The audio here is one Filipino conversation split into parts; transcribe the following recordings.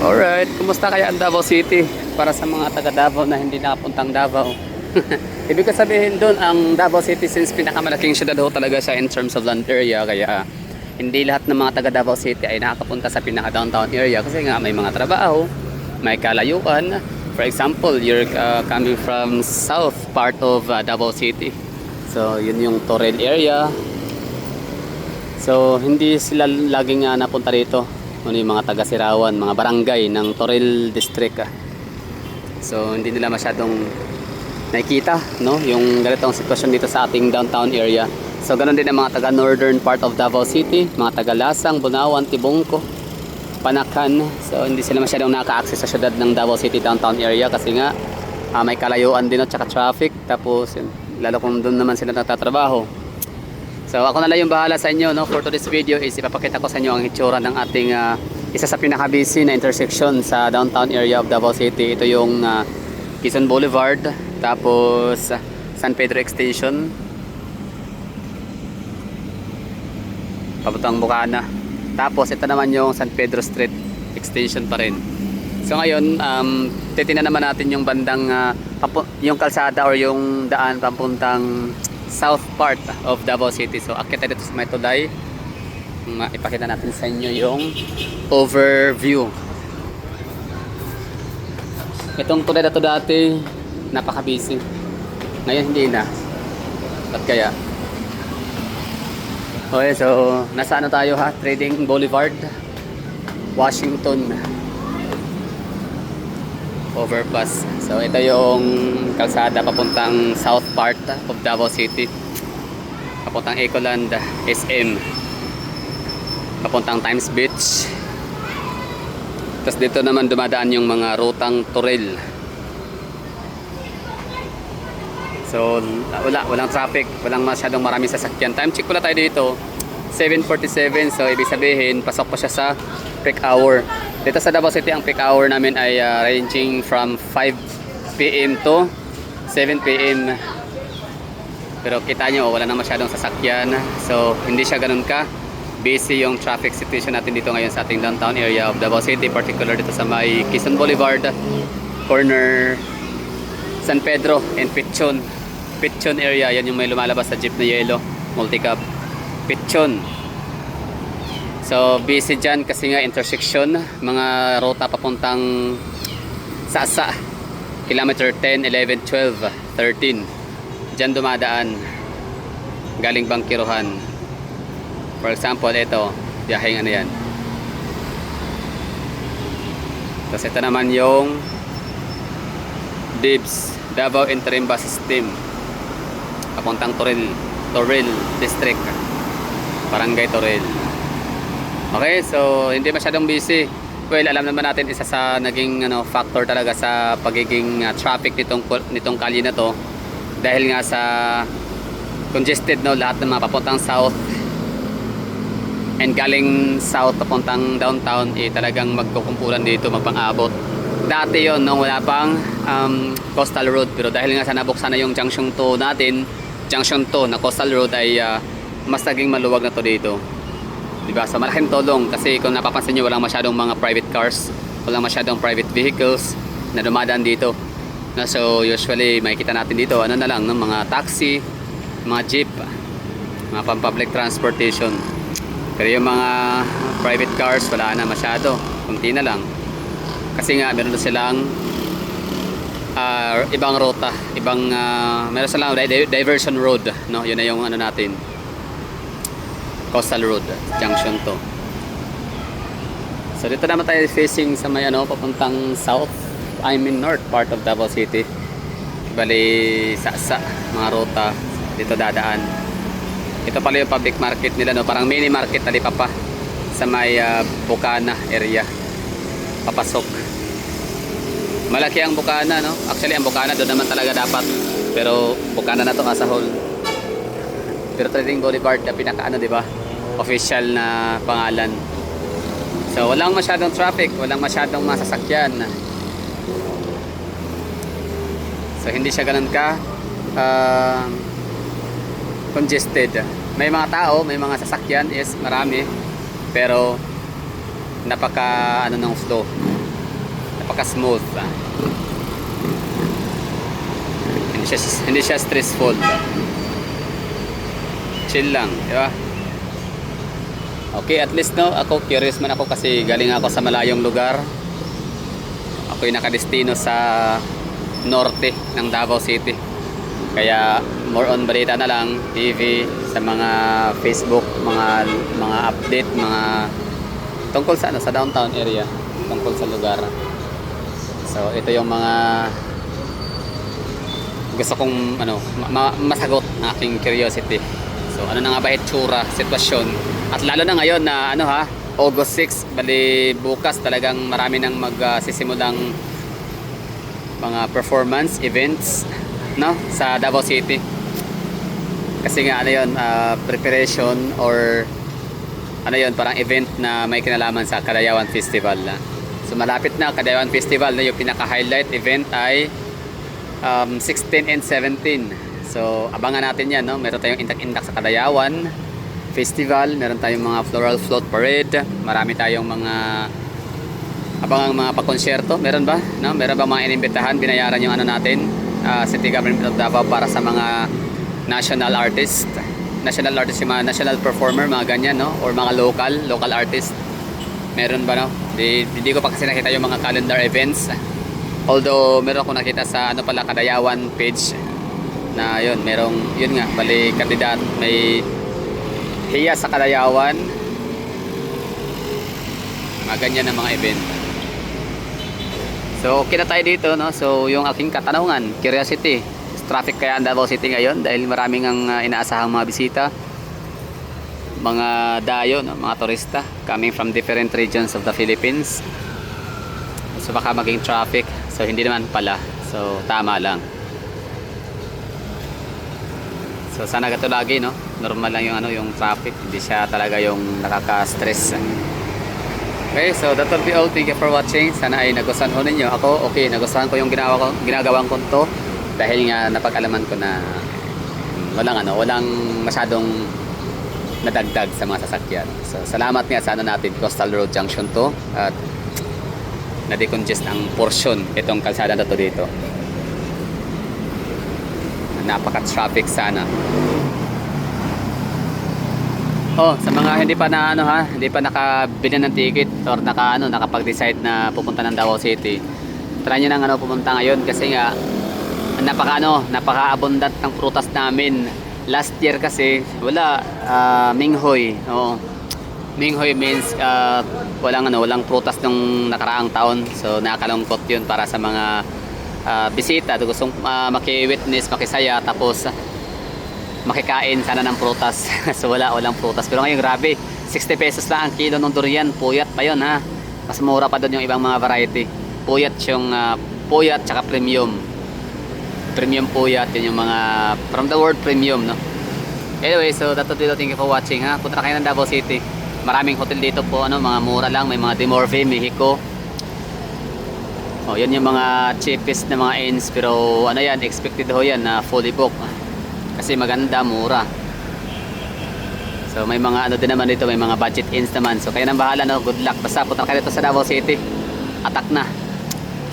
Alright, kumusta kaya ang Davao City para sa mga taga Davao na hindi nakapuntang Davao? Ibig ko sabihin doon, ang Davao City since pinakamalaking syudad ho talaga siya in terms of land area, kaya hindi lahat ng mga taga Davao City ay nakakapunta sa pinaka downtown area kasi nga may mga trabaho, may kalayuan. For example, you're coming from south part of Davao City. So, yun yung Toril area. So, hindi sila laging napunta dito. Ano yung mga taga Sirawan, mga barangay ng Toril District. So, hindi nila masyadong nakikita, no? Yung ganitong sitwasyon dito sa ating downtown area. So, ganun din ang mga taga northern part of Davao City, mga taga Lasang, Bunawan, Tibungco, Panakan. So, hindi sila masyadong naka-access sa syudad ng Davao City downtown area kasi nga may kalayuan din at saka traffic. Tapos, yun, lalo kung doon naman sila nagtatrabaho. So ako na lang yung bahala sa inyo, no? For today's video is ipapakita ko sa inyo ang hitsura ng ating isa sa pinaka-busy na intersection sa downtown area of Davao City. Ito yung Quezon Boulevard, tapos San Pedro Extension, papuntang Bukana. Tapos ito naman yung San Pedro Street Extension pa rin. So ngayon, titingnan naman natin yung bandang yung kalsada or yung daan papuntang south part of Davao City. So akit tayo dito sa may tulay. Ipakita natin sa inyo yung overview. Itong tulay na to dati napaka busy, ngayon hindi na. Ba't kaya? Okay, so nasa ano tayo ha? Trading Boulevard, Washington overpass. So ito yung kalsada papuntang south part of Davao City, papuntang Ecoland, SM, papuntang Times Beach. Tapos dito naman dumadaan yung mga rutang Toril. So walang traffic, walang masyadong maraming sasakyan. Time check pala tayo dito 7:47, so ibig sabihin pasok pa siya sa peak hour. Dito sa Davao City ang peak hour namin ay ranging from 5 PM to 7 PM. Pero kita nyo wala na masyadong sasakyan, so hindi siya ganun ka busy yung traffic situation natin dito ngayon sa ating downtown area of Davao City, particular dito sa may Quezon Boulevard, corner San Pedro and Pichon area. Yan yung may lumalabas sa jeep na yellow multicab, Pichon. So busy dyan kasi nga intersection, mga ruta papuntang Sasa, kilometer 10, 11, 12, 13. Dyan dumadaan galing Bangkiruhan. For example, ito biyaheng ano yan. Tapos ito naman yung DIBS, Davao Interim Bus System, papuntang Toril District, Barangay Toril. Okay, so hindi masyadong busy. Well, alam naman natin isa sa naging factor talaga sa pagiging traffic nitong kalye na to, dahil nga sa congested, no, lahat ng mga papuntang south and galing south papuntang downtown talagang magkukumpulan dito, magpang-abot. Dati yon nung wala pang coastal road, pero dahil nga sa nabuksan na yung junction 2 natin, junction 2 na coastal road, ay mas naging maluwag na to dito. Diba? So malaking tulong kasi kung napapansin nyo, walang masyadong mga private cars, walang masyadong private vehicles na dumadaan dito. So usually makikita natin dito ano na lang, no? Mga taxi, mga jeep, mga pang-public transportation. Pero yung mga private cars wala na masyado, kunti na lang. Kasi nga meron na silang ibang ruta, meron silang diversion road, no? Yun na yung ano natin, coastal road, junction 2. So dito naman tayo facing sa may papuntang south, north part of Davao City. Bali Sasa, mga ruta dito dadaan. Ito pala yung public market nila, no? Parang mini market na pa sa may Bukana area, papasok. Malaki ang Bukana, no? Actually ang Bukana doon naman talaga dapat, pero Bukana na to as a whole. Pero Trading Boulevard na pinaka di ba, official na pangalan. So walang masyadong traffic, walang masyadong masasakyan. So hindi siya ganun ka congested. May mga tao, may mga sasakyan, yes, marami, pero napaka ng flow. napaka-smooth. Hindi siya stressful. Chill lang, di ba? Okay, at least no, ako curious man ako kasi galing ako sa malayong lugar. Ako'y nakadestino sa norte ng Davao City. Kaya more on balita na lang, TV, sa mga Facebook, mga update, mga tungkol sa sa downtown area, tungkol sa lugar. So ito yung mga gusto kong masagot ng aking curiosity. So ano na nga ba itsura, sitwasyon, at lalo na ngayon na August 6, bali bukas talagang marami nang magsisimulang mga performance events sa Davao City. Kasi nga preparation or parang event na may kinalaman sa Kadayawan Festival. So malapit na Kadayawan Festival na yung pinaka-highlight event ay 16 and 17. So abangan natin yan, meron tayong indak-indak sa Kadayawan Festival, meron tayong mga floral float parade, marami tayong mga abangang mga pagkonsyerto. Meron ba? Meron ba mga inimbitahan, binayaran yung natin, City Government of Davao para sa mga national artist, yung mga national performer, mga ganyan, or mga local artist. Meron ba, Hindi ko pa kasi nakita yung mga calendar events. Although meron akong nakita sa Kadayawan page na yun nga, bali kandidat, may hiya sa Kadayawan, mga ganyan na mga event. So okay na tayo dito, so yung aking katanungan, curiosity, traffic kaya ang Davao City ngayon dahil maraming ang inaasahang mga bisita, mga dayo, mga turista coming from different regions of the Philippines. So baka maging traffic, so hindi naman pala, so tama lang. So sana gato lagi, normal lang yung traffic, hindi siya talaga yung nakaka-stress. Okay, so that will be all. Thank you for watching. Sana ay nagustuhan ho ninyo. Ako, okay, nagustuhan ko yung ginagawang ko to dahil nga napag-alaman ko na walang masyadong nadagdag sa mga sasakyan. So salamat nga sa natin, Coastal Road Junction to, at na-decongest ang portion itong kalsada na to dito. Napaka-traffic sana. Sa mga hindi pa nakabili ng ticket or nakapag-decide na pupunta ng Davao City, try nyo nang pumunta ngayon kasi nga napaka-abundant ng prutas namin. Last year kasi wala, Minghoy. Minghoy means walang prutas nung nakaraang taon. So nakakalungkot yun para sa mga bisita, gustong maki-witness, makisaya, tapos makikain sana ng prutas. So walang prutas. Pero ngayon grabe, 60 pesos lang ang kilo ng durian. Puyat pa yun, mas mura pa doon yung ibang mga variety. Puyat yung puyat tsaka premium puyat, yun yung mga from the word premium, Anyway, so that's it. Thank you for watching, punta na kayo ng Davao City. Maraming hotel dito po, mga mura lang. May mga Dimorve, Mexico. Yan yung mga cheapest na mga inns, pero expected ho yan na fully booked kasi maganda, mura. So may mga din naman dito, may mga budget inns naman. So kayo nang bahala, good luck. Basta punta kayo dito sa Davao City. Atak na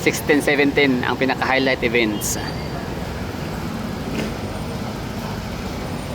16, 17 ang pinaka-highlight events.